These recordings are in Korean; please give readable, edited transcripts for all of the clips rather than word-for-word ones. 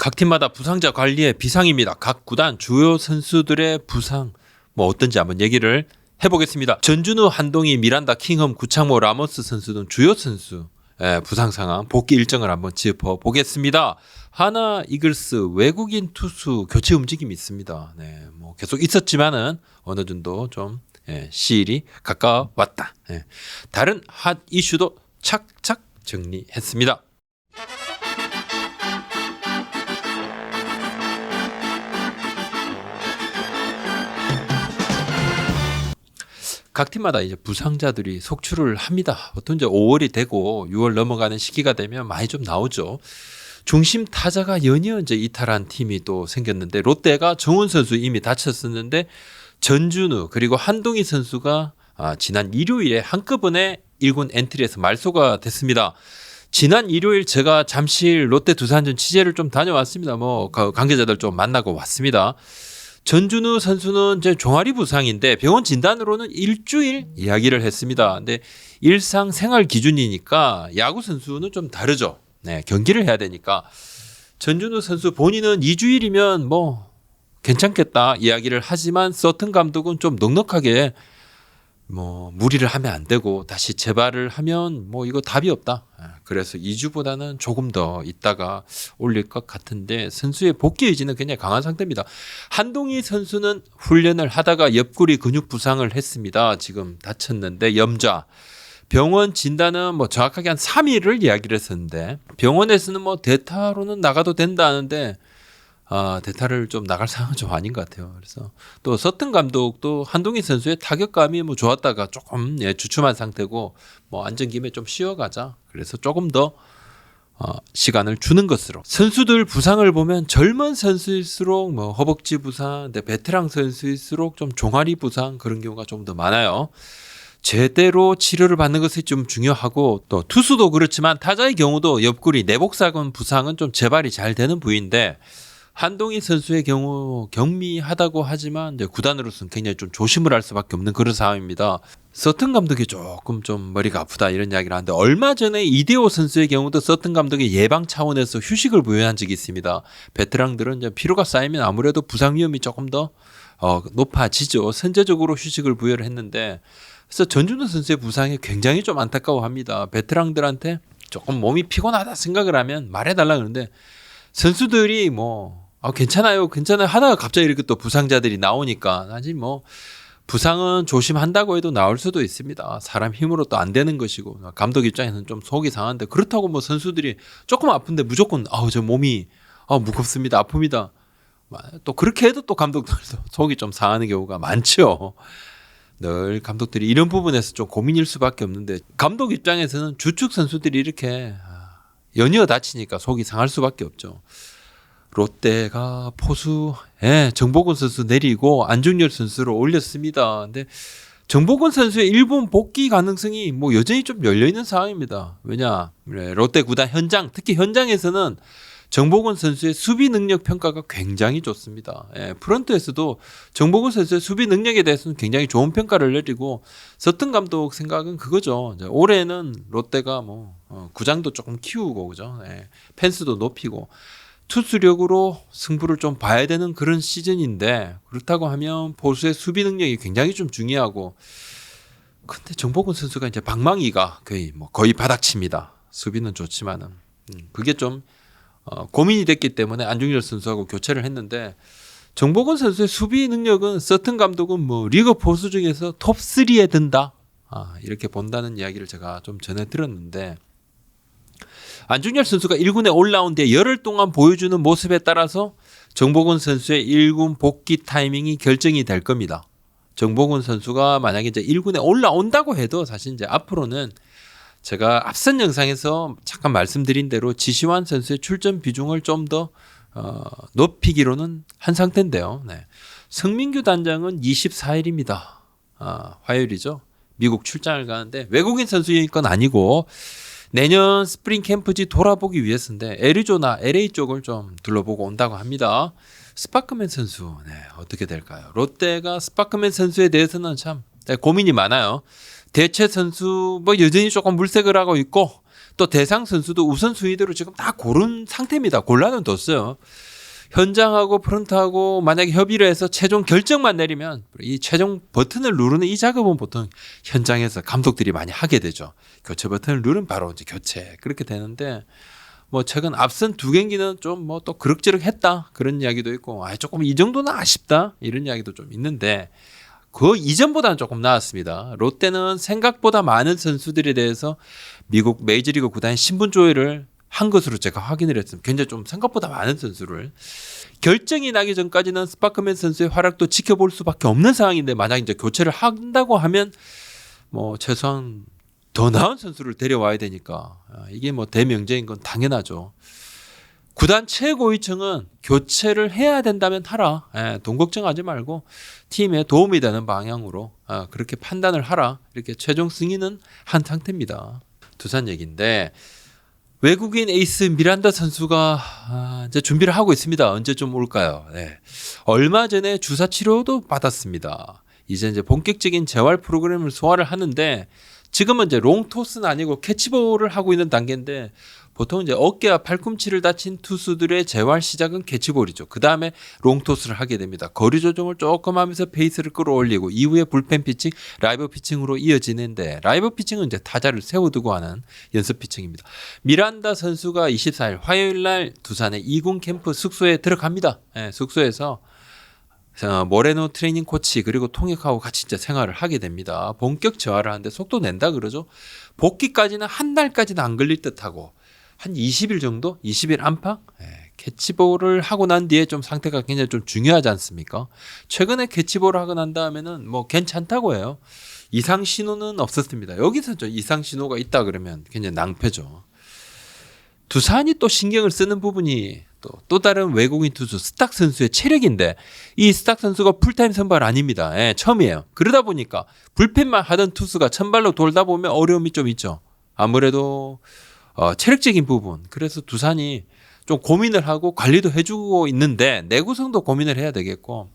각 팀마다 부상자 관리의 비상입니다. 각 구단 주요 선수들의 부상 뭐 어떤지 한번 얘기를 해보겠습니다. 전준우, 한동희, 미란다, 킹엄, 구창모, 라모스 선수 등 주요 선수 부상 상황, 복귀 일정을 한번 짚어보겠습니다. 하나 이글스 외국인 투수 교체 움직임이 있습니다. 네, 뭐 계속 있었지만은 어느 정도 좀 시일이 가까웠다. 다른 핫 이슈도 착착 정리했습니다. 각 팀마다 이제 부상자들이 속출을 합니다. 보통 이제 5월이 되고 6월 넘어가는 시기가 되면 많이 좀 나오죠. 중심 타자가 연이어 이제 이탈한 팀이 또 생겼는데 롯데가 정훈 선수 이미 다쳤었는데 전준우 그리고 한동희 선수가 지난 일요일에 한꺼번에 1군 엔트리에서 말소가 됐습니다. 지난 일요일 제가 잠실 롯데 두산전 취재를 좀 다녀왔습니다. 뭐 관계자들 좀 만나고 왔습니다. 전준우 선수는 이제 종아리 부상인데 병원 진단으로는 일주일 이야기를 했습니다. 근데 일상 생활 기준이니까 야구 선수는 좀 다르죠. 네, 경기를 해야 되니까 전준우 선수 본인은 2주일이면 뭐 괜찮겠다 이야기를 하지만 서튼 감독은 좀 넉넉하게 뭐 무리를 하면 안 되고 다시 재발을 하면 뭐 이거 답이 없다. 그래서 2주보다는 조금 더 있다가 올릴 것 같은데 선수의 복귀 의지는 굉장히 강한 상태입니다. 한동희 선수는 훈련을 하다가 옆구리 근육 부상을 했습니다. 지금 다쳤는데 염좌. 병원 진단은 뭐 정확하게 한 3일을 이야기를 했었는데 병원에서는 뭐 대타로는 나가도 된다 하는데 대타를 좀 나갈 상황은 좀 아닌 것 같아요. 그래서 또 서튼 감독도 한동희 선수의 타격감이 뭐 좋았다가 조금 주춤한 상태고 뭐 앉은 김에 좀 쉬어가자. 그래서 조금 더 시간을 주는 것으로. 선수들 부상을 보면 젊은 선수일수록 뭐 허벅지 부상, 근데 베테랑 선수일수록 좀 종아리 부상 그런 경우가 좀 더 많아요. 제대로 치료를 받는 것이 좀 중요하고 또 투수도 그렇지만 타자의 경우도 옆구리 내복사근 부상은 좀 재발이 잘 되는 부위인데 한동희 선수의 경우 경미하다고 하지만 이제 구단으로서는 굉장히 좀 조심을 할 수밖에 없는 그런 상황입니다. 서튼 감독이 조금 좀 머리가 아프다 이런 이야기를 하는데 얼마 전에 이대호 선수의 경우도 서튼 감독이 예방 차원에서 휴식을 부여한 적이 있습니다. 베테랑들은 이제 피로가 쌓이면 아무래도 부상 위험이 조금 더 높아지죠. 선제적으로 휴식을 부여를 했는데 그래서 전준우 선수의 부상이 굉장히 좀 안타까워합니다. 베테랑들한테 조금 몸이 피곤하다 생각을 하면 말해달라 그러는데 선수들이 뭐 괜찮아요 하다가 갑자기 이렇게 또 부상자들이 나오니까 사실 뭐 부상은 조심한다고 해도 나올 수도 있습니다. 사람 힘으로 또 안 되는 것이고 감독 입장에서는 좀 속이 상한데 그렇다고 뭐 선수들이 조금 아픈데 무조건 저 몸이 무겁습니다 아픕니다 또 그렇게 해도 또 감독들도 속이 좀 상하는 경우가 많죠. 늘 감독들이 이런 부분에서 좀 고민일 수밖에 없는데 감독 입장에서는 주축 선수들이 이렇게 연이어 다치니까 속이 상할 수밖에 없죠. 롯데가 포수 정보근 선수 내리고 안중열 선수를 올렸습니다. 근데 정보근 선수의 일본 복귀 가능성이 뭐 여전히 좀 열려 있는 상황입니다. 왜냐 롯데 구단 현장 특히 현장에서는 정보근 선수의 수비 능력 평가가 굉장히 좋습니다. 프런트에서도 정보근 선수의 수비 능력에 대해서는 굉장히 좋은 평가를 내리고 서튼 감독 생각은 그거죠. 올해는 롯데가 뭐 구장도 조금 키우고 그죠. 펜스도 높이고 투수력으로 승부를 좀 봐야 되는 그런 시즌인데 그렇다고 하면 포수의 수비 능력이 굉장히 좀 중요하고 근데 정보근 선수가 이제 방망이가 거의 바닥칩니다. 수비는 좋지만은 그게 좀 고민이 됐기 때문에 안중열 선수하고 교체를 했는데 정보근 선수의 수비 능력은 서튼 감독은 뭐 리그 포수 중에서 톱 3에 든다 이렇게 본다는 이야기를 제가 좀 전해 들었는데 안중열 선수가 1군에 올라온 뒤에 열흘 동안 보여주는 모습에 따라서 정보근 선수의 1군 복귀 타이밍이 결정이 될 겁니다. 정보근 선수가 만약에 이제 1군에 올라온다고 해도 사실 이제 앞으로는 제가 앞선 영상에서 잠깐 말씀드린 대로 지시환 선수의 출전 비중을 좀 더 높이기로는 한 상태인데요. 성민규 단장은 24일입니다. 화요일이죠. 미국 출장을 가는데 외국인 선수인 건 아니고 내년 스프링 캠프지 돌아보기 위해서인데 애리조나 LA 쪽을 좀 둘러보고 온다고 합니다. 스파크맨 선수 어떻게 될까요? 롯데가 스파크맨 선수에 대해서는 참 고민이 많아요. 대체 선수 뭐 여전히 조금 물색을 하고 있고 또 대상 선수도 우선순위대로 지금 다 고른 상태입니다. 골라는 뒀어요. 현장하고 프런트하고 만약에 협의를 해서 최종 결정만 내리면 이 최종 버튼을 누르는 이 작업은 보통 현장에서 감독들이 많이 하게 되죠. 교체 버튼을 누르면 바로 이제 교체 그렇게 되는데 뭐 최근 앞선 두 경기는 좀 뭐 또 그럭저럭했다 그런 이야기도 있고 조금 이 정도는 아쉽다 이런 이야기도 좀 있는데 그 이전보다는 조금 나았습니다. 롯데는 생각보다 많은 선수들에 대해서 미국 메이저리그 구단의 신분 조회를 한 것으로 제가 확인을 했습니다. 굉장히 좀 생각보다 많은 선수를 결정이 나기 전까지는 스파크맨 선수의 활약도 지켜볼 수밖에 없는 상황인데 만약 이제 교체를 한다고 하면 뭐 최소한 더 나은 선수를 데려와야 되니까 이게 뭐 대명제인 건 당연하죠. 구단 최고위층은 교체를 해야 된다면 하라. 돈 걱정하지 말고 팀에 도움이 되는 방향으로 그렇게 판단을 하라. 이렇게 최종 승인은 한 상태입니다. 두산 얘기인데 외국인 에이스 미란다 선수가 이제 준비를 하고 있습니다. 언제 좀 올까요? 네. 얼마 전에 주사 치료도 받았습니다. 이제 본격적인 재활 프로그램을 소화를 하는데 지금은 이제 롱토스는 아니고 캐치볼을 하고 있는 단계인데 보통 이제 어깨와 팔꿈치를 다친 투수들의 재활 시작은 캐치볼이죠. 그 다음에 롱토스를 하게 됩니다. 거리 조정을 조금 하면서 페이스를 끌어올리고 이후에 불펜 피칭, 라이브 피칭으로 이어지는데 라이브 피칭은 이제 타자를 세워두고 하는 연습 피칭입니다. 미란다 선수가 24일 화요일 날 두산의 2군 캠프 숙소에 들어갑니다. 숙소에서 모레노 트레이닝 코치 그리고 통역하고 같이 이제 생활을 하게 됩니다. 본격 재활을 하는데 속도 낸다 그러죠. 복귀까지는 한 달까지는 안 걸릴 듯하고 한 20일 정도? 20일 안팎? 캐치볼을 하고 난 뒤에 좀 상태가 굉장히 좀 중요하지 않습니까? 최근에 캐치볼을 하고 난 다음에는 뭐 괜찮다고 해요. 이상 신호는 없었습니다. 여기서 좀 이상 신호가 있다 그러면 굉장히 낭패죠. 두산이 또 신경을 쓰는 부분이 또 다른 외국인 투수 스탁 선수의 체력인데 이 스탁 선수가 풀타임 선발 아닙니다. 처음이에요. 그러다 보니까 불펜만 하던 투수가 선발로 돌다 보면 어려움이 좀 있죠. 아무래도 체력적인 부분. 그래서 두산이 좀 고민을 하고 관리도 해주고 있는데 내구성도 고민을 해야 되겠고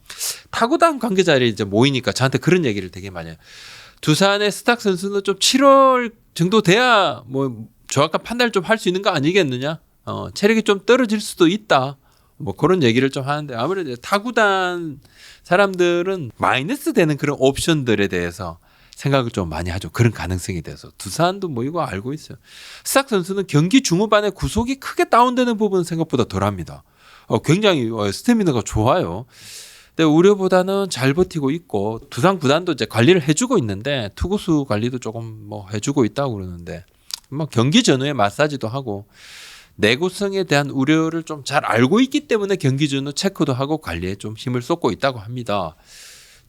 타구단 관계자들이 이제 모이니까 저한테 그런 얘기를 되게 많이 해요. 두산의 스탁 선수는 좀 7월 정도 돼야 뭐 정확한 판단을 좀 할 수 있는 거 아니겠느냐? 체력이 좀 떨어질 수도 있다. 뭐 그런 얘기를 좀 하는데 아무래도 타구단 사람들은 마이너스 되는 그런 옵션들에 대해서 생각을 좀 많이 하죠. 그런 가능성이 돼서 두산도 뭐 이거 알고 있어요. 스탁 선수는 경기 중후반에 구속이 크게 다운되는 부분은 생각보다 덜합니다. 굉장히 스태미나가 좋아요. 근데 우려보다는 잘 버티고 있고 두산 구단도 이제 관리를 해주고 있는데 투구수 관리도 조금 뭐 해주고 있다고 그러는데 뭐 경기 전후에 마사지도 하고 내구성에 대한 우려를 좀 잘 알고 있기 때문에 경기 전후 체크도 하고 관리에 좀 힘을 쏟고 있다고 합니다.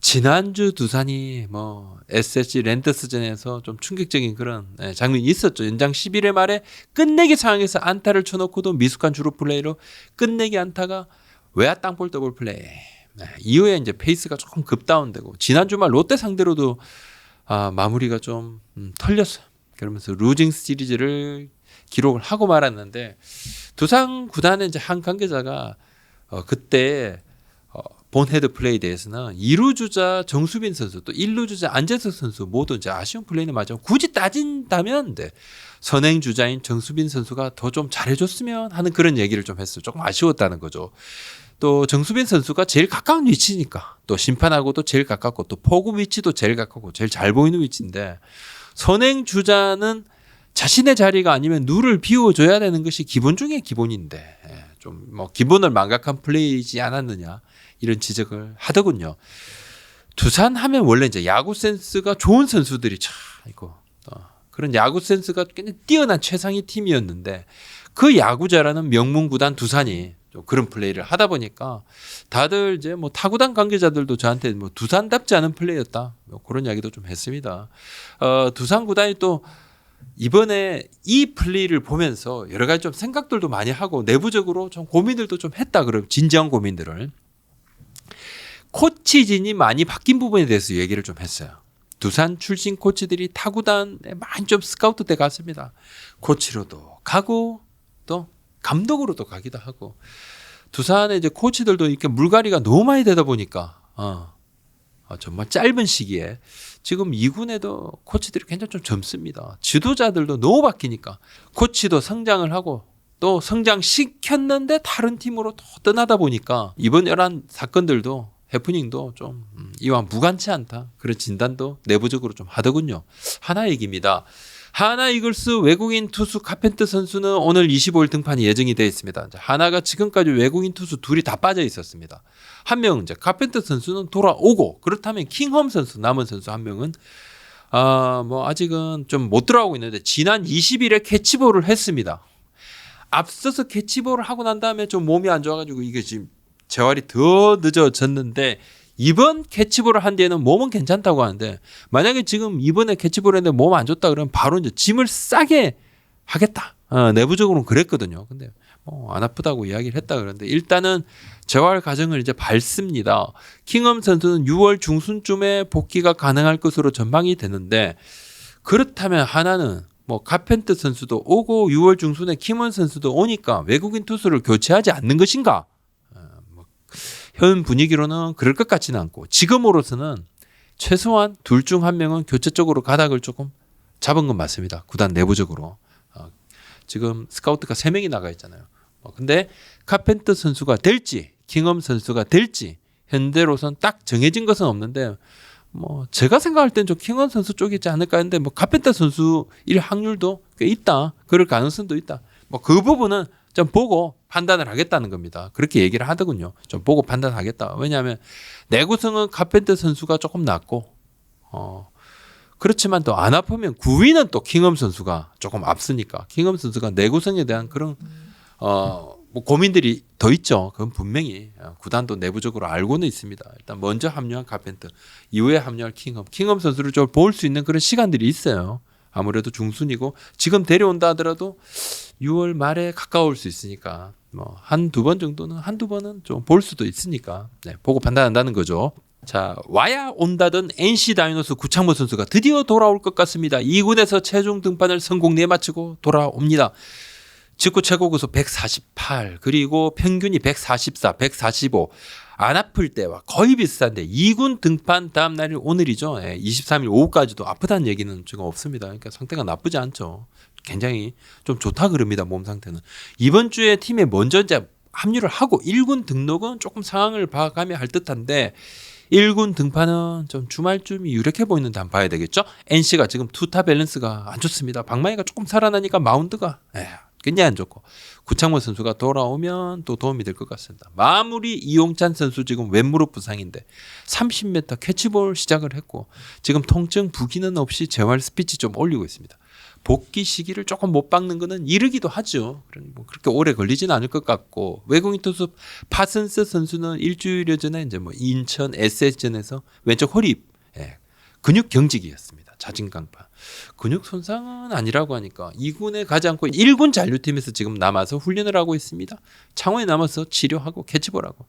지난주 두산이 뭐 SSG 랜더스전에서 좀 충격적인 그런 장면이 있었죠. 연장 11회 말에 끝내기 상황에서 안타를 쳐놓고도 미숙한 주루 플레이로 끝내기 안타가 외야 땅볼 더블 플레이. 이후에 이제 페이스가 조금 급다운되고 지난주 말 롯데 상대로도 마무리가 좀 털렸어요. 그러면서 루징 시리즈를 기록을 하고 말았는데 두산 구단의 이제 한 관계자가 그때 본 헤드 플레이에 대해서는 2루 주자 정수빈 선수 또 1루 주자 안재석 선수 모두 이제 아쉬운 플레이는 맞지만 굳이 따진다면 선행 주자인 정수빈 선수가 더 좀 잘해줬으면 하는 그런 얘기를 좀 했어요. 조금 아쉬웠다는 거죠. 또 정수빈 선수가 제일 가까운 위치니까 또 심판하고도 제일 가깝고 또 포구 위치도 제일 가깝고 제일 잘 보이는 위치인데 선행 주자는 자신의 자리가 아니면 누를 비워줘야 되는 것이 기본 중에 기본인데 좀 뭐 기본을 망각한 플레이이지 않았느냐 이런 지적을 하더군요. 두산 하면 원래 이제 야구 센스가 좋은 선수들이 참 있고 그런 야구 센스가 굉장히 뛰어난 최상위 팀이었는데 그 야구 잘하는 명문 구단 두산이 좀 그런 플레이를 하다 보니까 다들 이제 뭐 타구단 관계자들도 저한테 뭐 두산답지 않은 플레이였다 뭐 그런 이야기도 좀 했습니다. 두산 구단이 또 이번에 이 플레이를 보면서 여러 가지 좀 생각들도 많이 하고 내부적으로 좀 고민들도 좀 했다 그럼 진지한 고민들을 코치진이 많이 바뀐 부분에 대해서 얘기를 좀 했어요. 두산 출신 코치들이 타구단에 많이 좀 스카우트 돼 갔습니다. 코치로도 가고 또 감독으로도 가기도 하고 두산의 이제 코치들도 이렇게 물갈이가 너무 많이 되다 보니까 정말 짧은 시기에 지금 2군에도 코치들이 굉장히 좀 젊습니다. 지도자들도 너무 바뀌니까 코치도 성장을 하고 또 성장시켰는데 다른 팀으로 또 떠나다 보니까 이번 여러 사건들도 해프닝도 좀 이와 무관치 않다. 그런 진단도 내부적으로 좀 하더군요. 하나 얘기입니다. 하나 이글스 외국인 투수 카펜터 선수는 오늘 25일 등판이 예정이 되어 있습니다. 하나가 지금까지 외국인 투수 둘이 다 빠져 있었습니다. 한 명은 이제 카펜터 선수는 돌아오고 그렇다면 킹홈 선수 남은 선수 한 명은 뭐 아직은 좀 못 들어가고 있는데 지난 20일에 캐치볼을 했습니다. 앞서서 캐치볼을 하고 난 다음에 좀 몸이 안 좋아가지고 이게 지금 재활이 더 늦어졌는데 이번 캐치볼을 한 뒤에는 몸은 괜찮다고 하는데 만약에 지금 이번에 캐치볼을 했는데 몸 안 좋다 그러면 바로 이제 짐을 싸게 하겠다. 내부적으로는 그랬거든요. 근데 안 아프다고 이야기를 했다 그러는데 일단은 재활 과정을 이제 밟습니다. 킹엄 선수는 6월 중순쯤에 복귀가 가능할 것으로 전망이 되는데 그렇다면 하나는 뭐 카펜터 선수도 오고 6월 중순에 킴원 선수도 오니까 외국인 투수를 교체하지 않는 것인가? 현 분위기로는 그럴 것 같지는 않고 지금으로서는 최소한 둘 중 한 명은 교체 쪽으로 가닥을 조금 잡은 건 맞습니다. 구단 내부적으로. 지금 스카우트가 3명이 나가 있잖아요. 근데 카펜터 선수가 될지 킹엄 선수가 될지 현재로선 딱 정해진 것은 없는데 뭐 제가 생각할 땐 좀 킹엄 선수 쪽이지 않을까 했는데 뭐 카펜터 선수일 확률도 꽤 있다. 그럴 가능성도 있다. 뭐 그 부분은 좀 보고 판단을 하겠다는 겁니다. 그렇게 얘기를 하더군요. 좀 보고 판단하겠다. 왜냐하면 내구성은 카펜터 선수가 조금 낫고 그렇지만 또 안 아프면 9위는 또 킹엄 선수가 조금 앞서니까 킹엄 선수가 내구성에 대한 그런 뭐 고민들이 더 있죠. 그건 분명히 구단도 내부적으로 알고는 있습니다. 일단 먼저 합류한 카펜터, 이후에 합류할 킹엄. 킹엄 선수를 좀 볼 수 있는 그런 시간들이 있어요. 아무래도 중순이고 지금 데려온다 하더라도 6월 말에 가까울 수 있으니까 뭐 한두 번 정도는 한두 번은 좀 볼 수도 있으니까 보고 판단한다는 거죠. 자, 와야 온다던 NC 다이노스 구창모 선수가 드디어 돌아올 것 같습니다. 2군에서 최종 등판을 성공 내마치고 돌아옵니다. 직구 최고 구속 148 그리고 평균이 144, 145 안 아플 때와 거의 비슷한데 2군 등판 다음 날이 오늘이죠. 23일 오후까지도 아프다는 얘기는 지금 없습니다. 그러니까 상태가 나쁘지 않죠. 굉장히 좀 좋다 그럽니다. 몸 상태는. 이번 주에 팀에 먼저 이제 합류를 하고 1군 등록은 조금 상황을 봐가며 할 듯한데 1군 등판은 좀 주말쯤이 유력해 보이는데 한번 봐야 되겠죠. NC가 지금 투타 밸런스가 안 좋습니다. 박마이가 조금 살아나니까 마운드가 굉장히 안 좋고 구창모 선수가 돌아오면 또 도움이 될 것 같습니다. 마무리 이용찬 선수 지금 왼무릎 부상인데 30m 캐치볼 시작을 했고 지금 통증 부기는 없이 재활 스피치 좀 올리고 있습니다. 복귀 시기를 조금 못 박는 거는 이르기도 하죠. 뭐 그렇게 오래 걸리지는 않을 것 같고 외국인 투수 파슨스 선수는 일주일 전에 이제 뭐 인천 SS전에서 왼쪽 허리 근육 경직이었습니다. 자진 강파. 근육 손상은 아니라고 하니까 2군에 가지 않고 1군 잔류팀에서 지금 남아서 훈련을 하고 있습니다. 창원에 남아서 치료하고 캐치볼하고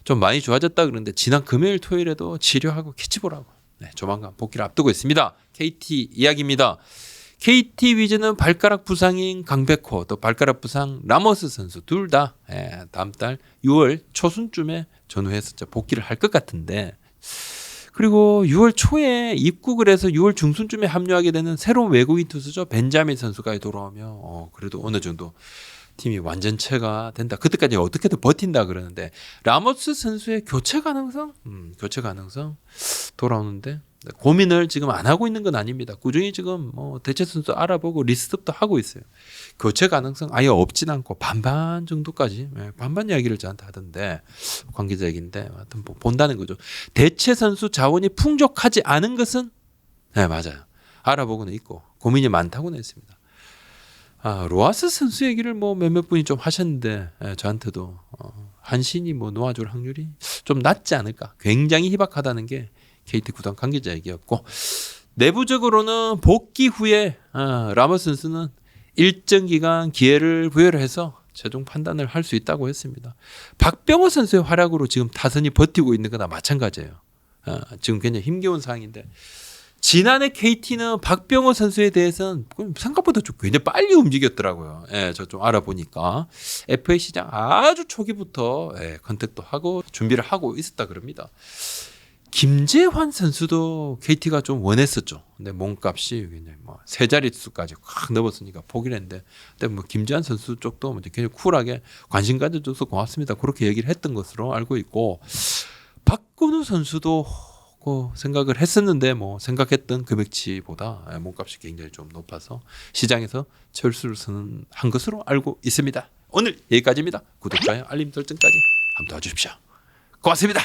좀 많이 좋아졌다 그러는데 지난 금요일 토요일에도 치료하고 캐치볼하고 조만간 복귀를 앞두고 있습니다. KT 이야기입니다. KT 위즈는 발가락 부상인 강백호 또 발가락 부상 라모스 선수 둘 다 다음 달 6월 초순쯤에 전후해서 복귀를 할 것 같은데 그리고 6월 초에 입국을 해서 6월 중순쯤에 합류하게 되는 새로운 외국인 투수죠. 벤자민 선수가 돌아오면 그래도 어느 정도 팀이 완전체가 된다. 그때까지 어떻게든 버틴다 그러는데 라모스 선수의 교체 가능성? 교체 가능성 돌아오는데 고민을 지금 안 하고 있는 건 아닙니다. 꾸준히 지금 뭐 대체 선수 알아보고 리스트업도 하고 있어요. 교체 가능성 아예 없진 않고 반반 정도까지 반반 이야기를 저한테 하던데 관계자 얘기인데 하여튼 본다는 거죠. 대체 선수 자원이 풍족하지 않은 것은 맞아요. 알아보고는 있고 고민이 많다고는 했습니다. 로하스 선수 얘기를 뭐 몇몇 분이 좀 하셨는데 저한테도 한신이 뭐 놓아줄 확률이 좀 낮지 않을까. 굉장히 희박하다는 게 KT 구단 관계자 얘기였고 내부적으로는 복귀 후에 라모스 선수는 일정 기간 기회를 부여를 해서 최종 판단을 할 수 있다고 했습니다. 박병호 선수의 활약으로 지금 타선이 버티고 있는 거나 마찬가지예요. 지금 굉장히 힘겨운 상황인데 지난해 KT는 박병호 선수에 대해서는 생각보다 좀 굉장히 빨리 움직였더라고요. 저 좀 알아보니까 FA 시장 아주 초기부터 컨택도 하고 준비를 하고 있었다 그럽니다. 김재환 선수도 KT가 좀 원했었죠. 근데 몸값이 그냥 뭐 세 자릿수까지 확 넘었으니까 포기를 했는데, 근데 뭐 김재환 선수 쪽도 뭐 굉장히 쿨하게 관심 가져줘서 고맙습니다. 그렇게 얘기를 했던 것으로 알고 있고, 박건우 선수도 그 생각을 했었는데 뭐 생각했던 금액치보다 몸값이 굉장히 좀 높아서 시장에서 철수를 선언한 것으로 알고 있습니다. 오늘 여기까지입니다. 구독, 좋아요, 알림 설정까지 한번 도와주십시오. 고맙습니다.